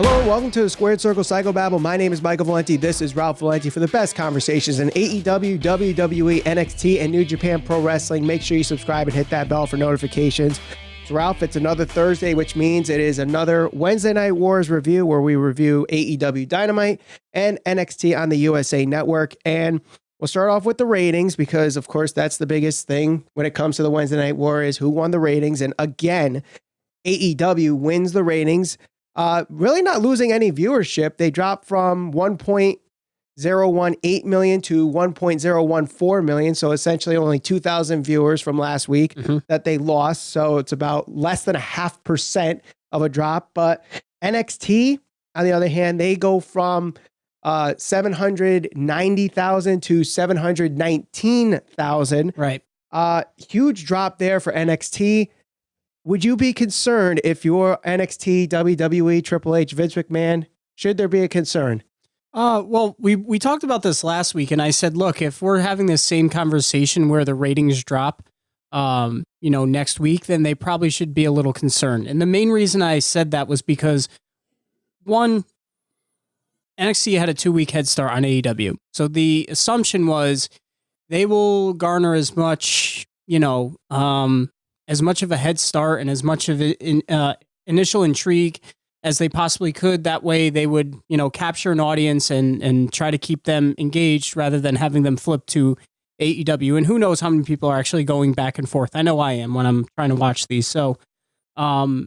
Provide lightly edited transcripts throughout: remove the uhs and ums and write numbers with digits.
Hello and welcome to the Squared Circle Psychobabble. My name is Michael Valenti. This is Ralph Valenti for the best conversations in AEW, WWE, NXT, and New Japan Pro Wrestling. Make sure you subscribe and hit that bell for notifications. So Ralph, it's another Thursday, which means it is another Wednesday Night Wars review where we review AEW Dynamite and NXT on the USA Network. And we'll start off with the ratings because, of course, that's the biggest thing when it comes to the Wednesday Night War is who won the ratings. And again, AEW wins the ratings. Really not losing any viewership. They dropped from 1.018 million to 1.014 million. So essentially only 2,000 viewers from last week that they lost. So it's about less than 0.5% of a drop. But NXT, on the other hand, they go from 790,000 to 719,000. Right. Huge drop there for NXT. Would you be concerned if you're NXT, WWE, Triple H, Vince McMahon? Should there be a concern? Well, we talked about this last week, and I said, look, if we're having this same conversation where the ratings drop, next week, then they probably should be a little concerned. And the main reason I said that was because, one, NXT had a 2-week head start on AEW. So the assumption was they will garner as much, as much of a head start and as much of initial intrigue as they possibly could. That way they would, capture an audience and try to keep them engaged rather than having them flip to AEW. And who knows how many people are actually going back and forth. I know I am when I'm trying to watch these. So, I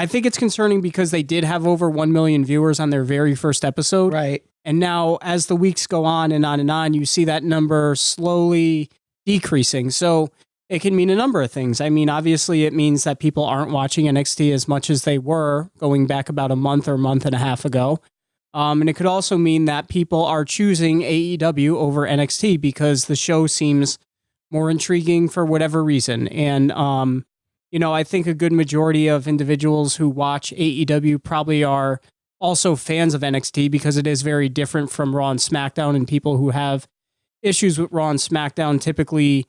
think it's concerning because they did have over 1 million viewers on their very first episode. Right. And now as the weeks go on and on and on, you see that number slowly decreasing. So it can mean a number of things. I mean, obviously, it means that people aren't watching NXT as much as they were going back about a month or month and a half ago. And it could also mean that people are choosing AEW over NXT because the show seems more intriguing for whatever reason. And, I think a good majority of individuals who watch AEW probably are also fans of NXT because it is very different from Raw and SmackDown, and people who have issues with Raw and SmackDown typically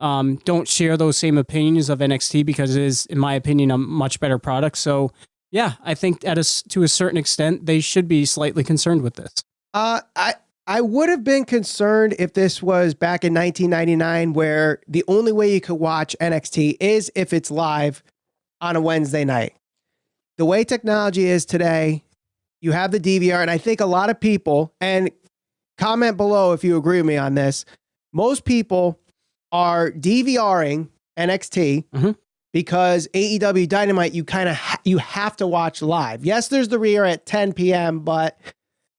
don't share those same opinions of NXT because it is, in my opinion, a much better product. So, yeah, I think to a certain extent, they should be slightly concerned with this. I would have been concerned if this was back in 1999, where the only way you could watch NXT is if it's live on a Wednesday night. The way technology is today, you have the DVR, and I think a lot of people, and comment below if you agree with me on this, most people are DVRing NXT because AEW Dynamite, you have to watch live. Yes, there's the re-air at 10 p.m., but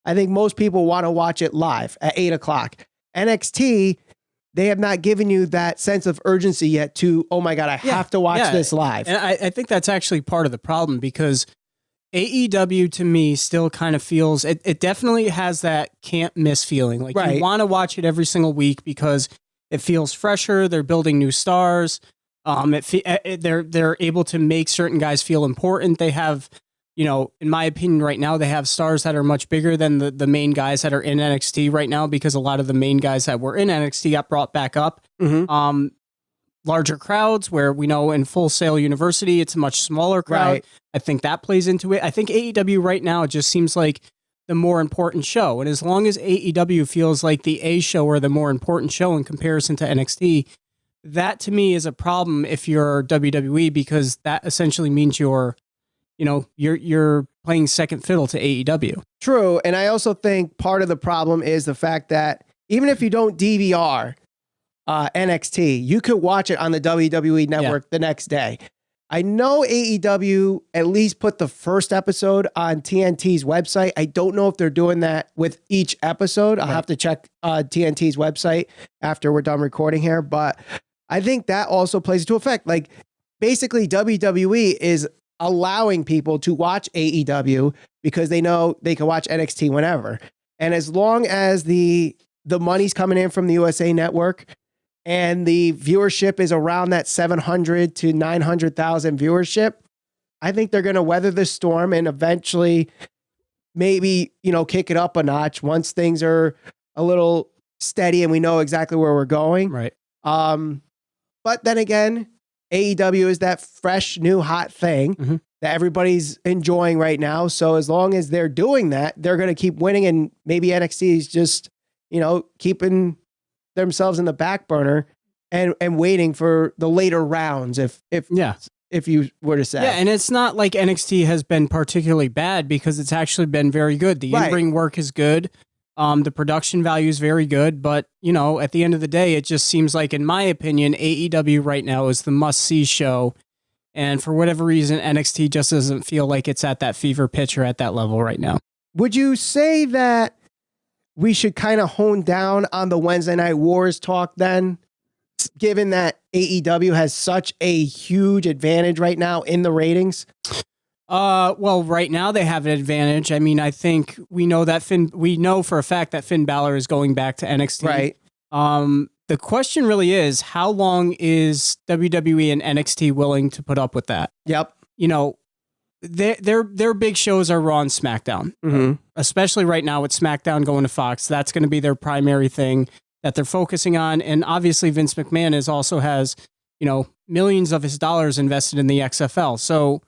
I think most people want to watch it live at 8 o'clock. NXT, they have not given you that sense of urgency yet to, oh my God, I have to watch this live. And I think that's actually part of the problem because AEW to me still kind of feels, it definitely has that can't miss feeling. Like you want to watch it every single week because it feels fresher. They're building new stars. They're able to make certain guys feel important. They have, in my opinion right now, they have stars that are much bigger than the main guys that are in NXT right now because a lot of the main guys that were in NXT got brought back up. Larger crowds where we know in Full Sail University, it's a much smaller crowd. Right. I think that plays into it. I think AEW right now, it just seems like the more important show. And as long as AEW feels like the A show or the more important show in comparison to NXT, that to me is a problem if you're WWE because that essentially means you're playing second fiddle to AEW. True. And I also think part of the problem is the fact that even if you don't DVR NXT, you could watch it on the WWE network the next day. I know AEW at least put the first episode on TNT's website. I don't know if they're doing that with each episode. I'll have to check TNT's website after we're done recording here. But I think that also plays into effect. Like basically WWE is allowing people to watch AEW because they know they can watch NXT whenever. And as long as the money's coming in from the USA Network and the viewership is around that 700 to 900,000 viewership, I think they're going to weather the storm and eventually maybe, kick it up a notch once things are a little steady and we know exactly where we're going. Right. But then again, AEW is that fresh, new, hot thing. that everybody's enjoying right now. So as long as they're doing that, they're going to keep winning, and maybe NXT is just, keeping themselves in the back burner and waiting for the later rounds. If you were to say. Yeah, and it's not like NXT has been particularly bad, because it's actually been very good. The in-ring work is good. The production value is very good, but at the end of the day, it just seems like, in my opinion, AEW right now is the must-see show. And for whatever reason, NXT just doesn't feel like it's at that fever pitch or at that level right now. Would you say that we should kind of hone down on the Wednesday Night Wars talk then, given that AEW has such a huge advantage right now in the ratings? Well, right now they have an advantage. I mean, I think we know for a fact that Finn Balor is going back to NXT. Right. The question really is, how long is WWE and NXT willing to put up with that? Yep. Their big shows are Raw and SmackDown, especially right now with SmackDown going to Fox. That's going to be their primary thing that they're focusing on. And obviously Vince McMahon has millions of his dollars invested in the XFL. So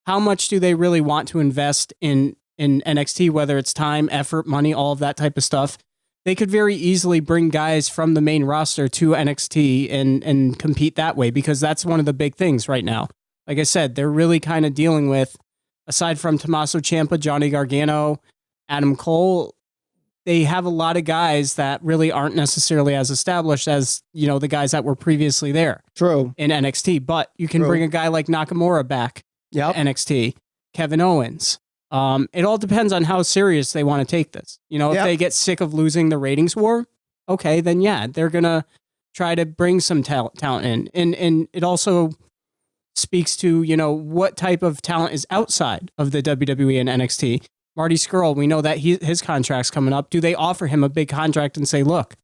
how much do they really want to invest in NXT, whether it's time, effort, money, all of that type of stuff? They could very easily bring guys from the main roster to NXT and compete that way, because that's one of the big things right now. Like I said, they're really kind of dealing with, aside from Tomasso Ciampa, Johnny Gargano, Adam Cole, they have a lot of guys that really aren't necessarily as established as, the guys that were previously there. True. In NXT. But you can bring a guy like Nakamura back. Yep. NXT, Kevin Owens. It all depends on how serious they want to take this. If they get sick of losing the ratings war, okay, then they're going to try to bring some talent in. And it also speaks to, what type of talent is outside of the WWE and NXT. Marty Scurll, we know that his contract's coming up. Do they offer him a big contract and say, look,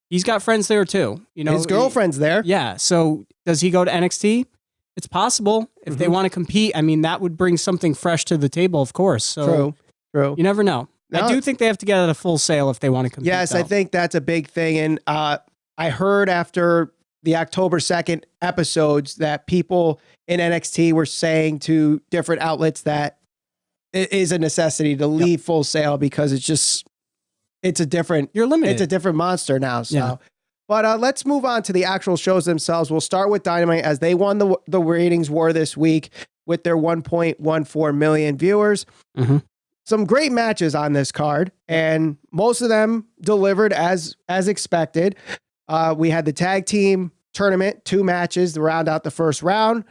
he's got friends there too? His girlfriend's there. Yeah. So does he go to NXT? It's possible if they want to compete. I mean, that would bring something fresh to the table, of course. So True. You never know. No. I do think they have to get at a Full Sail if they want to compete. Yes, though. I think that's a big thing. And I heard after the October 2nd episodes that people in NXT were saying to different outlets that it is a necessity to leave Full Sail, because it's a different, you're limited. It's a different monster now. So. Yeah. But let's move on to the actual shows themselves. We'll start with Dynamite, as they won the ratings war this week with their 1.14 million viewers. Some great matches on this card, and most of them delivered as expected. We had the tag team tournament, 2 matches to round out the first round.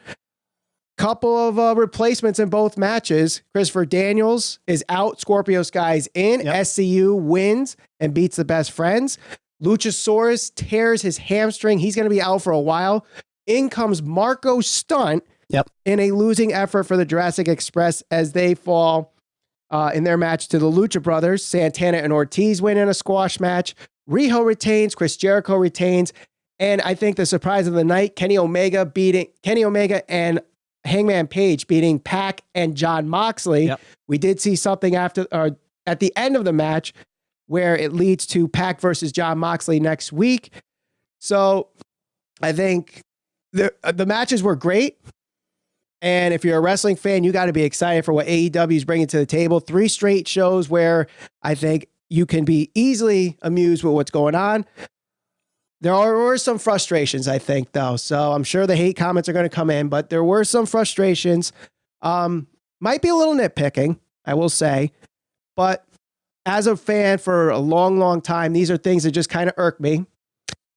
Couple of replacements in both matches. Christopher Daniels is out. Scorpio Sky's in. SCU wins and beats the Best Friends. Luchasaurus tears his hamstring. He's going to be out for a while. In comes Marco Stunt in a losing effort for the Jurassic Express as they fall in their match to the Lucha Brothers. Santana and Ortiz win in a squash match. Riho retains. Chris Jericho retains. And I think the surprise of the night, Kenny Omega and Hangman Page beating Pac and John Moxley. We did see something at the end of the match where it leads to Pac versus John Moxley next week. So I think the matches were great. And if you're a wrestling fan, you got to be excited for what AEW is bringing to the table. 3 straight shows where I think you can be easily amused with what's going on. There were some frustrations, I think, though. So I'm sure the hate comments are going to come in, but there were some frustrations. Might be a little nitpicking, I will say. But as a fan for a long, long time, these are things that just kind of irk me.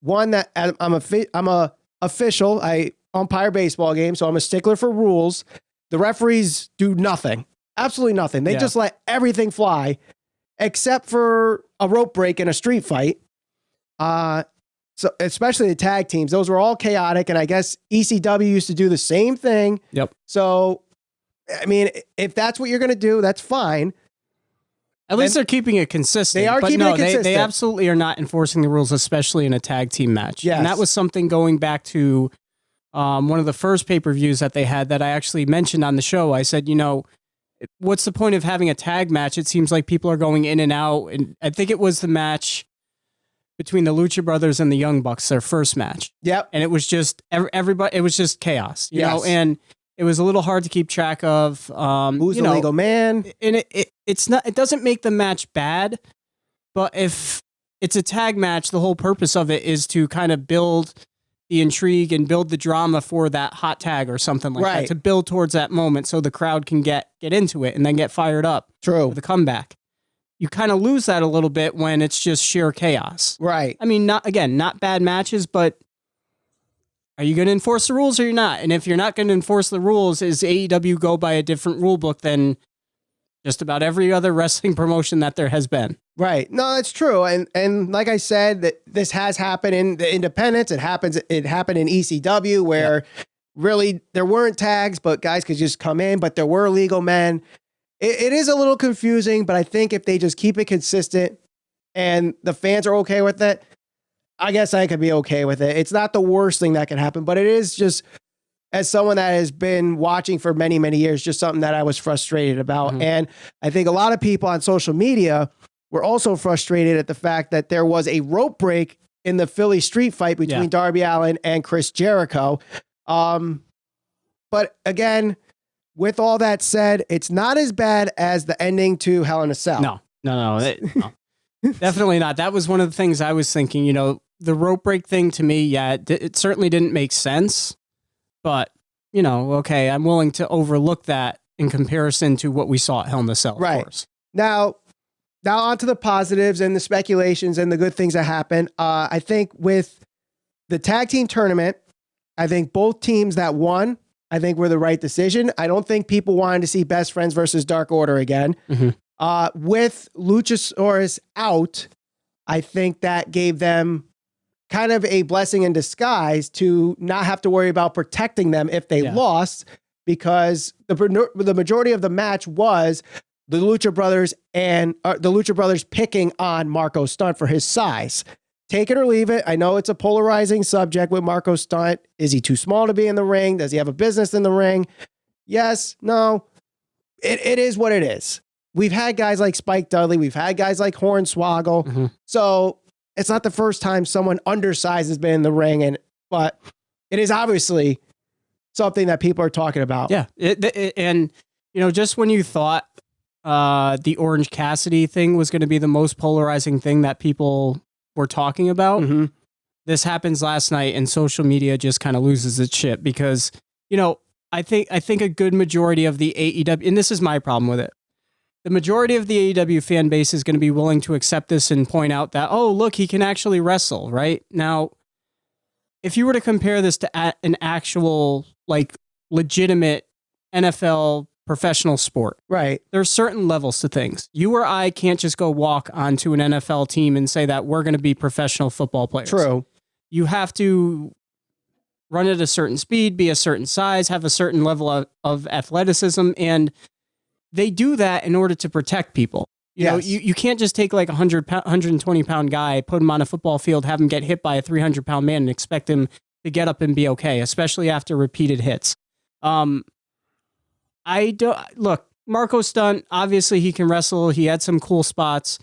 One, that I'm a official. I umpire baseball games, so I'm a stickler for rules. The referees do nothing, absolutely nothing. They just let everything fly, except for a rope break in a street fight. So especially the tag teams, those were all chaotic, and I guess ECW used to do the same thing. So, I mean, if that's what you're going to do, that's fine. At least they're keeping it consistent. They are keeping it consistent. They absolutely are not enforcing the rules, especially in a tag team match. And that was something going back to one of the first pay-per-views that they had that I actually mentioned on the show. I said, what's the point of having a tag match? It seems like people are going in and out. And I think it was the match between the Lucha Brothers and the Young Bucks, their first match. And it was just everybody. It was just chaos, you know. And It was a little hard to keep track of. Who's the legal man? And it's not. It doesn't make the match bad, but if it's a tag match, the whole purpose of it is to kind of build the intrigue and build the drama for that hot tag or something like that, to build towards that moment so the crowd can get into it and then get fired up. True. For the comeback. You kind of lose that a little bit when it's just sheer chaos. Right. I mean, not bad matches, but are you going to enforce the rules or you're not? And if you're not going to enforce the rules, is AEW go by a different rule book than just about every other wrestling promotion that there has been? Right. No, that's true. And like I said, that this has happened in the independents. It happened in ECW where really there weren't tags, but guys could just come in, but there were legal men. It is a little confusing, but I think if they just keep it consistent and the fans are okay with it, I guess I could be okay with it. It's not the worst thing that can happen, but it is just, as someone that has been watching for many, many years, just something that I was frustrated about. Mm-hmm. And I think a lot of people on social media were also frustrated at the fact that there was a rope break in the Philly street fight between Darby Allin and Chris Jericho. But again, with all that said, it's not as bad as the ending to Hell in a Cell. No. Definitely not. That was one of the things I was thinking, the rope break thing to me, it certainly didn't make sense, but okay, I'm willing to overlook that in comparison to what we saw at Hell in a Cell. Right. Of course. Now on to the positives and the speculations and the good things that happen. I think with the tag team tournament, I think both teams that won, I think were the right decision. I don't think people wanted to see Best Friends versus Dark Order again. Mm-hmm. With Luchasaurus out, I think that gave them kind of a blessing in disguise to not have to worry about protecting them if they lost, because the majority of the match was the Lucha Brothers and the Lucha Brothers picking on Marco Stunt for his size. Take it or leave it. I know it's a polarizing subject with Marco Stunt. Is he too small to be in the ring? Does he have a business in the ring? Yes, no. It is what it is. We've had guys like Spike Dudley. We've had guys like Hornswoggle. Mm-hmm. So it's not the first time someone undersized has been in the ring, but it is obviously something that people are talking about. Yeah. And just when you thought the Orange Cassidy thing was going to be the most polarizing thing that people were talking about, mm-hmm. This happens last night and social media just kind of loses its shit because, I think a good majority of the AEW, and this is my problem with it, the majority of the AEW fan base is going to be willing to accept this and point out that, oh, look, he can actually wrestle, right? Now, if you were to compare this to an actual, legitimate NFL professional sport, right? There's certain levels to things. You or I can't just go walk onto an NFL team and say that we're going to be professional football players. True. You have to run at a certain speed, be a certain size, have a certain level of athleticism, and they do that in order to protect people. You can't just take like a 120-pound guy, put him on a football field, have him get hit by a 300-pound man and expect him to get up and be okay, especially after repeated hits. Look, Marco Stunt, obviously he can wrestle. He had some cool spots.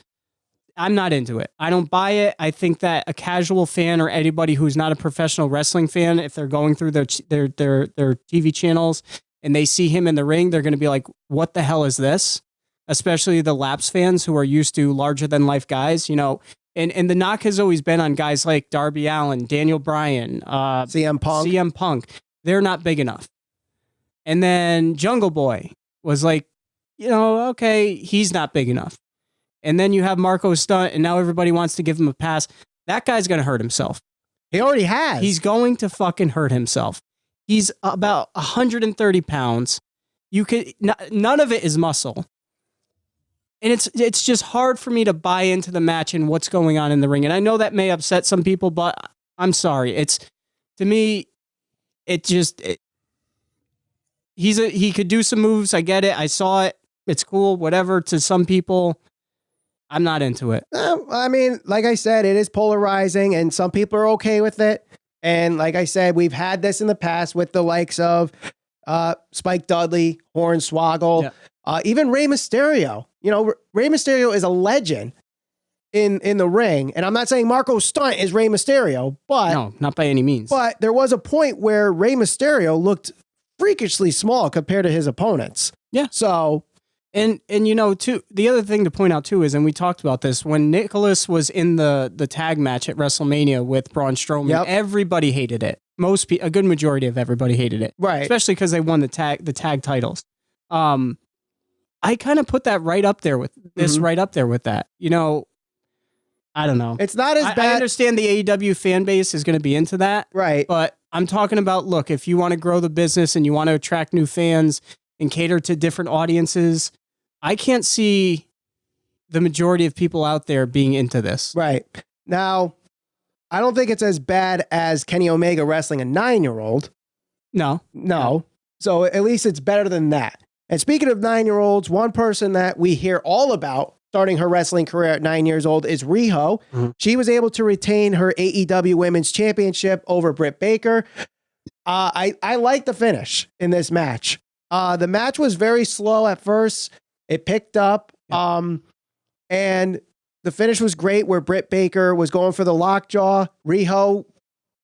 I'm not into it. I don't buy it. I think that a casual fan or anybody who's not a professional wrestling fan, if they're going through their TV channels and they see him in the ring, they're going to be like, what the hell is this? Especially the Lapsed fans who are used to larger than life guys, and the knock has always been on guys like Darby Allin, Daniel Bryan, CM Punk. They're not big enough. And then Jungle Boy was like, okay, he's not big enough. And then you have Marco Stunt, and now everybody wants to give him a pass. That guy's going to hurt himself. He already has. He's going to fucking hurt himself. He's about 130 pounds. None of it is muscle. And it's just hard for me to buy into the match and what's going on in the ring. And I know that may upset some people, but I'm sorry. To me, he could do some moves. I get it. I saw it. It's cool, whatever. To some people, I'm not into it. I mean, like I said, it is polarizing and some people are okay with it. And like I said, we've had this in the past with the likes of Spike Dudley, Hornswoggle, even Rey Mysterio. Rey Mysterio is a legend in the ring. And I'm not saying Marco Stunt is Rey Mysterio, but... No, not by any means. But there was a point where Rey Mysterio looked freakishly small compared to his opponents. Yeah. So, and too, the other thing to point out too is, and we talked about this, when Nicholas was in the tag match at WrestleMania with Braun Strowman, everybody hated it. A good majority of everybody hated it. Right. Especially because they won the tag titles. I kind of put that right up there with this, right up there with that. I don't know. It's not as bad. I understand the AEW fan base is going to be into that. Right. But I'm talking about, look, if you want to grow the business and you want to attract new fans and cater to different audiences, I can't see the majority of people out there being into this. Right. Now, I don't think it's as bad as Kenny Omega wrestling a 9-year-old. No. So at least it's better than that. And speaking of 9-year-olds, one person that we hear all about starting her wrestling career at 9 years old is Riho. She was able to retain her AEW Women's Championship over Britt Baker. I like the finish in this match. The match was very slow at first. It picked up. And the finish was great where Britt Baker was going for the lockjaw. Riho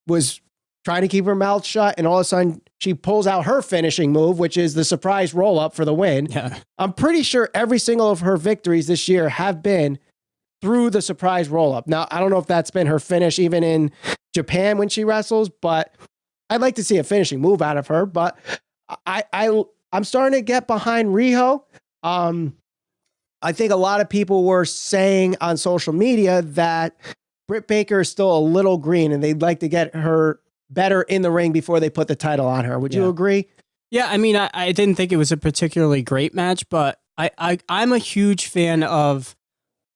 was trying to keep her mouth shut, and all of a sudden she pulls out her finishing move, which is the surprise roll-up for the win. Yeah. I'm pretty sure every single of her victories this year have been through the surprise roll-up. Now, I don't know if that's been her finish even in Japan when she wrestles, but I'd like to see a finishing move out of her. But I'm starting to get behind Riho. I think a lot of people were saying on social media that Britt Baker is still a little green and they'd like to get her better in the ring before they put the title on her. Would you agree? Yeah, I mean, I didn't think it was a particularly great match, but I'm a huge fan of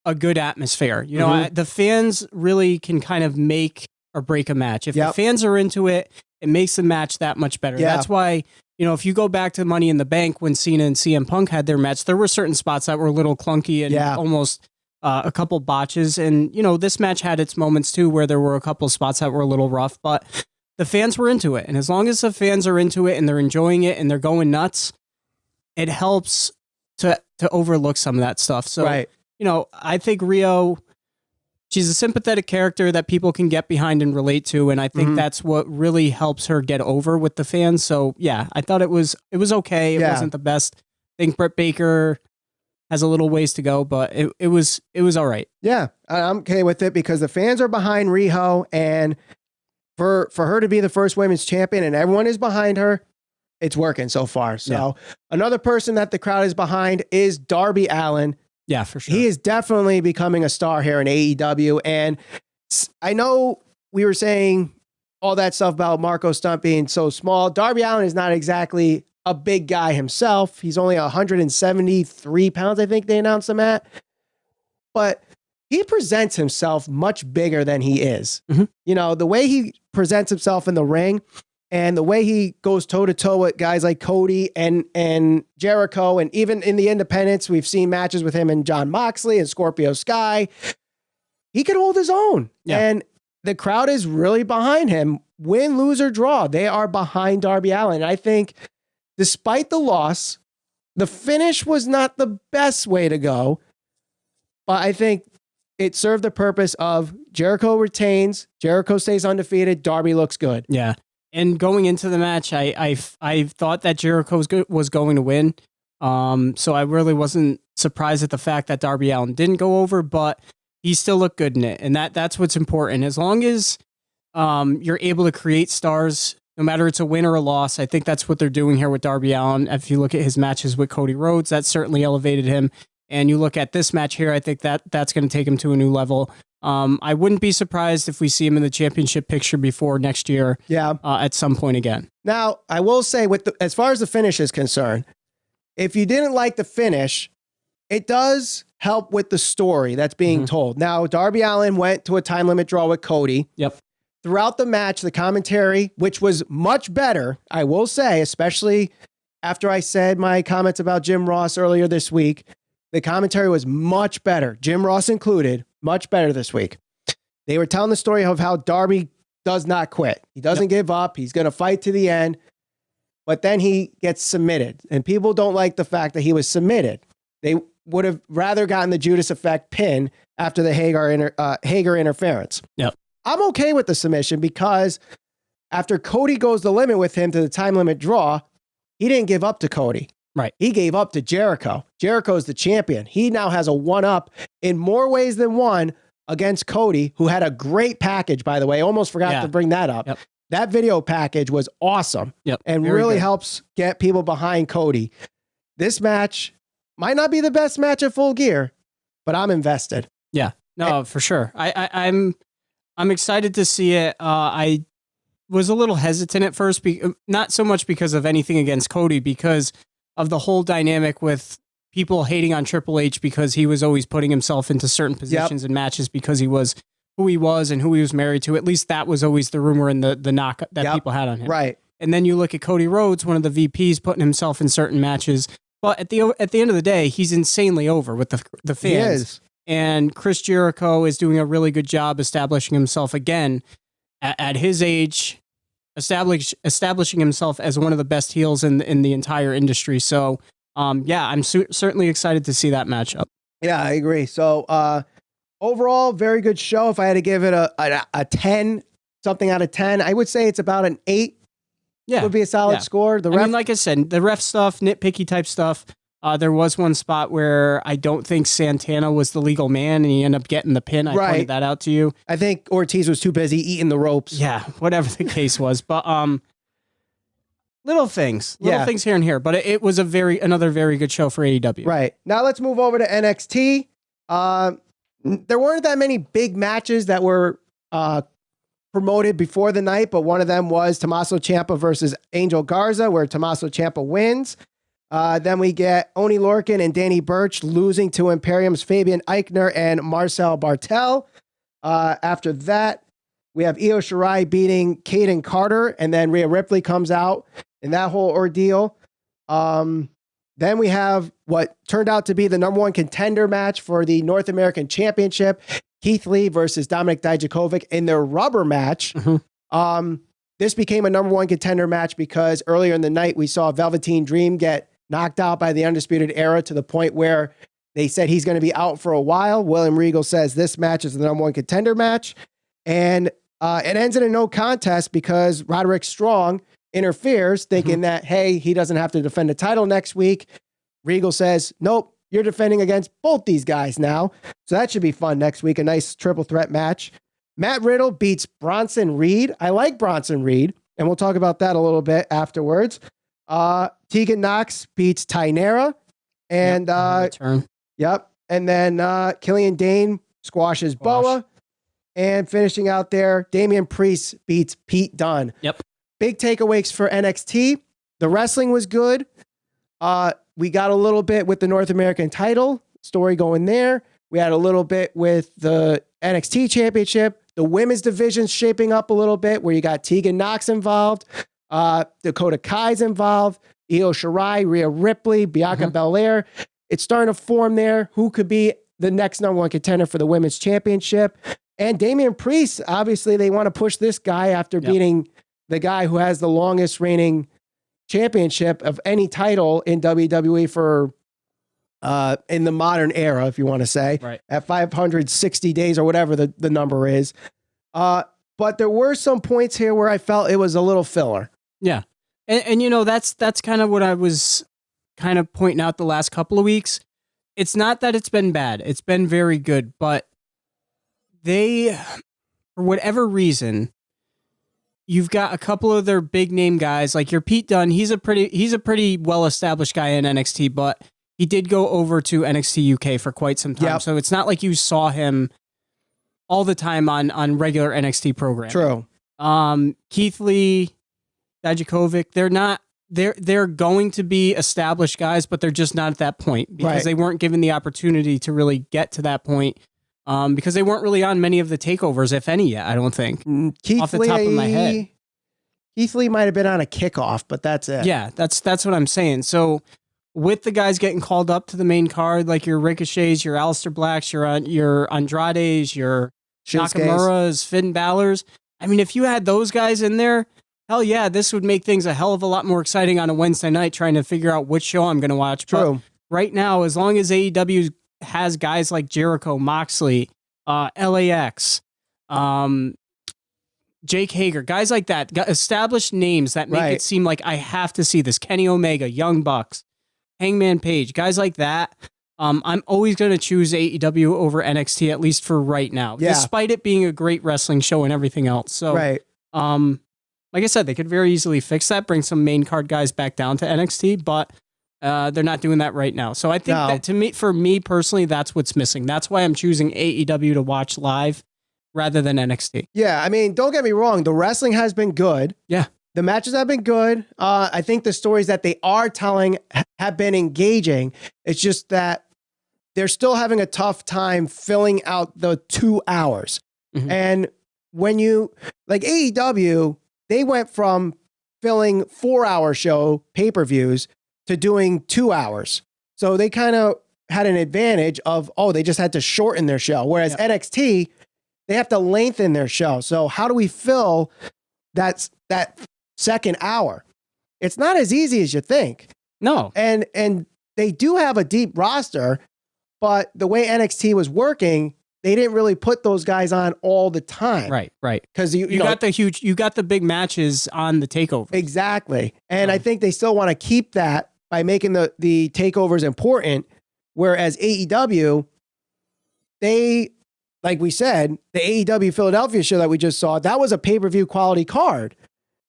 a good atmosphere. The fans really can kind of make or break a match. If the fans are into it, it makes the match that much better. Yeah. That's why, if you go back to Money in the Bank when Cena and CM Punk had their match, there were certain spots that were a little clunky and almost a couple botches. And, this match had its moments too, where there were a couple spots that were a little rough, but the fans were into it. And as long as the fans are into it and they're enjoying it and they're going nuts, it helps to overlook some of that stuff. So, I think Riho, she's a sympathetic character that people can get behind and relate to. And I think that's what really helps her get over with the fans. So yeah, I thought it was okay. It wasn't the best. I think Britt Baker has a little ways to go, but it was all right. Yeah, I'm okay with it because the fans are behind Riho, and for her to be the first women's champion and everyone is behind her, it's working so far. So another person that the crowd is behind is Darby Allin. Yeah, for sure. He is definitely becoming a star here in AEW. And I know we were saying all that stuff about Marco Stunt being so small. Darby Allin is not exactly a big guy himself. He's only 173 pounds, I think they announced him at. But he presents himself much bigger than he is. The way he presents himself in the ring and the way he goes toe-to-toe with guys like Cody and Jericho, and even in the independents, we've seen matches with him and John Moxley and Scorpio Sky. He can hold his own. Yeah. And the crowd is really behind him. Win, lose, or draw, they are behind Darby Allin. I think despite the loss, the finish was not the best way to go, but I think it served the purpose of Jericho retains, Jericho stays undefeated, Darby looks good. Yeah. And going into the match, I thought that Jericho was going to win. So I really wasn't surprised at the fact that Darby Allin didn't go over, but he still looked good in it. And that's what's important. As long as you're able to create stars, no matter it's a win or a loss, I think that's what they're doing here with Darby Allin. If you look at his matches with Cody Rhodes, that certainly elevated him. And you look at this match here, I think that's going to take him to a new level. I wouldn't be surprised if we see him in the championship picture before next year. Yeah, at some point again. Now, I will say, as far as the finish is concerned, if you didn't like the finish, it does help with the story that's being told. Now, Darby Allin went to a time limit draw with Cody. Yep. Throughout the match, the commentary, which was much better, I will say, especially after I said my comments about Jim Ross earlier this week, the commentary was much better, Jim Ross included, much better this week. They were telling the story of how Darby does not quit. He doesn't give up. He's going to fight to the end. But then he gets submitted. And people don't like the fact that he was submitted. They would have rather gotten the Judas Effect pin after the Hager interference. Yep. I'm okay with the submission because after Cody goes the limit with him to the time limit draw, he didn't give up to Cody. Right. He gave up to Jericho. Jericho's the champion. He now has a 1-up in more ways than one against Cody, who had a great package, by the way. Almost forgot to bring that up. Yep. That video package was awesome and very really good. Helps get people behind Cody. This match might not be the best match at Full Gear, but I'm invested. Yeah, no, for sure. I'm excited to see it. I was a little hesitant at first, not so much because of anything against Cody, because of the whole dynamic with people hating on Triple H because he was always putting himself into certain positions in matches because he was who he was and who he was married to. At least that was always the rumor and the knock that people had on him. Right. And then you look at Cody Rhodes, one of the VPs, putting himself in certain matches. But at the end of the day, he's insanely over with the fans. He is. And Chris Jericho is doing a really good job establishing himself again at his age, establishing himself as one of the best heels in the entire industry. So, I'm certainly excited to see that matchup. Yeah, I agree. So, overall, very good show. If I had to give it a 10, something out of 10, I would say it's about an 8. Yeah, would be a solid score. I mean, like I said, the ref stuff, nitpicky type stuff. There was one spot where I don't think Santana was the legal man, and he ended up getting the pin. I pointed that out to you. I think Ortiz was too busy eating the ropes. Yeah, whatever the case was, but little things here and here. But it was another very good show for AEW. Right, now let's move over to NXT. There weren't that many big matches that were promoted before the night, but one of them was Tomasso Ciampa versus Angel Garza, where Tomasso Ciampa wins. Then we get Oney Lorcan and Danny Burch losing to Imperium's Fabian Aichner and Marcel Bartel. After that, we have Io Shirai beating Kayden Carter, and then Rhea Ripley comes out in that whole ordeal. Then we have what turned out to be the number one contender match for the North American Championship, Keith Lee versus Dominik Dijakovic in their rubber match. Mm-hmm. This became a number one contender match because earlier in the night, we saw Velveteen Dream get knocked out by the Undisputed Era to the point where they said he's going to be out for a while. William Regal says this match is the number one contender match. And it ends in a no contest because Roderick Strong interferes, thinking that, hey, he doesn't have to defend the title next week. Regal says, nope, you're defending against both these guys now. So that should be fun next week. A nice triple threat match. Matt Riddle beats Bronson Reed. I like Bronson Reed, and we'll talk about that a little bit afterwards. Tegan Nox beats Taynara. And and then Killian Dain squashes Boa. And finishing out there, Damian Priest beats Pete Dunne. Yep. Big takeaways for NXT. The wrestling was good. We got a little bit with the North American title story going there. We had a little bit with the NXT Championship. The women's division's shaping up a little bit where you got Tegan Nox involved. Dakota Kai's involved. Io Shirai, Rhea Ripley, Bianca Belair. It's starting to form there. Who could be the next number one contender for the women's championship? And Damian Priest, obviously they want to push this guy after beating the guy who has the longest reigning championship of any title in WWE for in the modern era, if you want to say, at 560 days or whatever the number is. But there were some points here where I felt it was a little filler. Yeah. And you know, that's kind of what I was kind of pointing out the last couple of weeks. It's not that it's been bad. It's been very good, but they, for whatever reason, you've got a couple of their big name guys, like your Pete Dunne. He's a pretty well-established guy in NXT, but he did go over to NXT UK for quite some time. Yep. So it's not like you saw him all the time on regular NXT programming. True. Keith Lee, Dijakovic, they're going to be established guys, but they're just not at that point because they weren't given the opportunity to really get to that point. Because they weren't really on many of the takeovers, if any, yet, I don't think. Off the top of my head. Keith Lee might have been on a kickoff, but that's it. Yeah, that's what I'm saying. So with the guys getting called up to the main card, like your Ricochets, your Aleister Blacks, your Andrades, your Nakamura's, Finn Balor's, I mean, if you had those guys in there, hell yeah, this would make things a hell of a lot more exciting on a Wednesday night trying to figure out which show I'm going to watch. True. But right now, as long as AEW has guys like Jericho, Moxley, LAX, Jake Hager, guys like that, established names that make it seem like I have to see this. Kenny Omega, Young Bucks, Hangman Page, guys like that. I'm always going to choose AEW over NXT, at least for right now, despite it being a great wrestling show and everything else. So, like I said, they could very easily fix that, bring some main card guys back down to NXT, but they're not doing that right now. So I think that for me personally, that's what's missing. That's why I'm choosing AEW to watch live rather than NXT. Yeah, I mean, don't get me wrong. The wrestling has been good. Yeah. The matches have been good. I think the stories that they are telling have been engaging. It's just that they're still having a tough time filling out the 2 hours. And when you, like AEW, they went from filling 4-hour show pay-per-views to doing 2 hours. So they kind of had an advantage of, they just had to shorten their show. Whereas NXT, they have to lengthen their show. So how do we fill that second hour? It's not as easy as you think. No. And they do have a deep roster, but the way NXT was working, they didn't really put those guys on all the time. Right. Because you got the big matches on the takeover. Exactly. And I think they still want to keep that by making the takeovers important. Whereas AEW, they, like we said, the AEW Philadelphia show that we just saw, that was a pay-per-view quality card.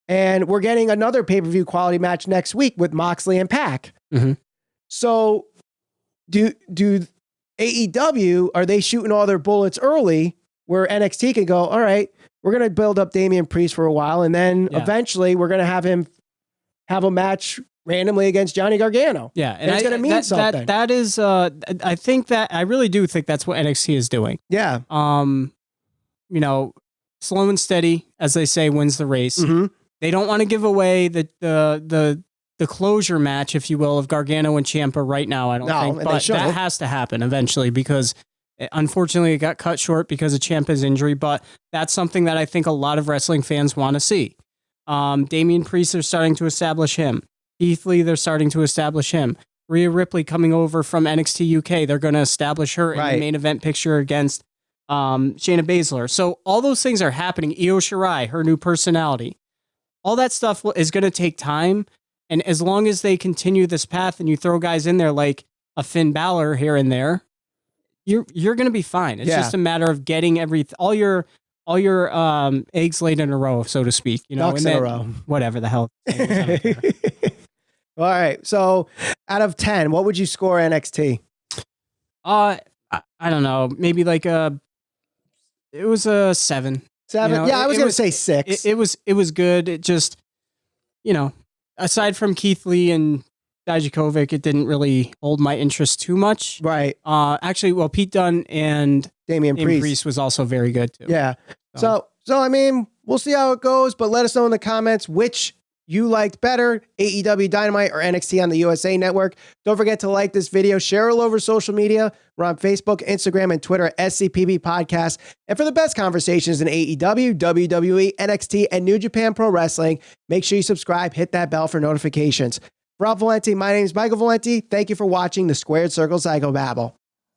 And we're getting another pay-per-view quality match next week with Moxley and Pac. So do AEW, are they shooting all their bullets early where NXT can go, all right, we're going to build up Damian Priest for a while, and then eventually we're going to have him have a match randomly against Johnny Gargano. Yeah. And it's going to mean something. That is, I really do think that's what NXT is doing. Yeah. Slow and steady, as they say, wins the race. They don't want to give away the closure match, if you will, of Gargano and Ciampa right now, I don't think. But that has to happen eventually because unfortunately it got cut short because of Ciampa's injury. But that's something that I think a lot of wrestling fans want to see. Damian Priest, they're starting to establish him. Keith Lee, they're starting to establish him. Rhea Ripley coming over from NXT UK, they're going to establish her in the main event picture against Shayna Baszler. So all those things are happening. Io Shirai, her new personality. All that stuff is going to take time. And as long as they continue this path and you throw guys in there like a Finn Balor here and there, you're going to be fine. It's just a matter of getting all your eggs laid in a row, so to speak. Ducks in a row. Whatever the hell. All right. So out of 10, what would you score NXT? I don't know. Maybe like it was a 7. 7? I was going to say 6. It was good. It just, aside from Keith Lee and Dijakovic, it didn't really hold my interest too much. Right. Actually, Pete Dunne and Damian Priest was also very good too. Yeah. So I mean, we'll see how it goes, but let us know in the comments which you liked better, AEW Dynamite or NXT on the USA Network. Don't forget to like this video, share it all over social media. We're on Facebook, Instagram, and Twitter at SCPB Podcast. And for the best conversations in AEW, WWE, NXT, and New Japan Pro Wrestling, make sure you subscribe, hit that bell for notifications. For Rob Valenti, my name is Michael Valenti. Thank you for watching the Squared Circle Psychobabble.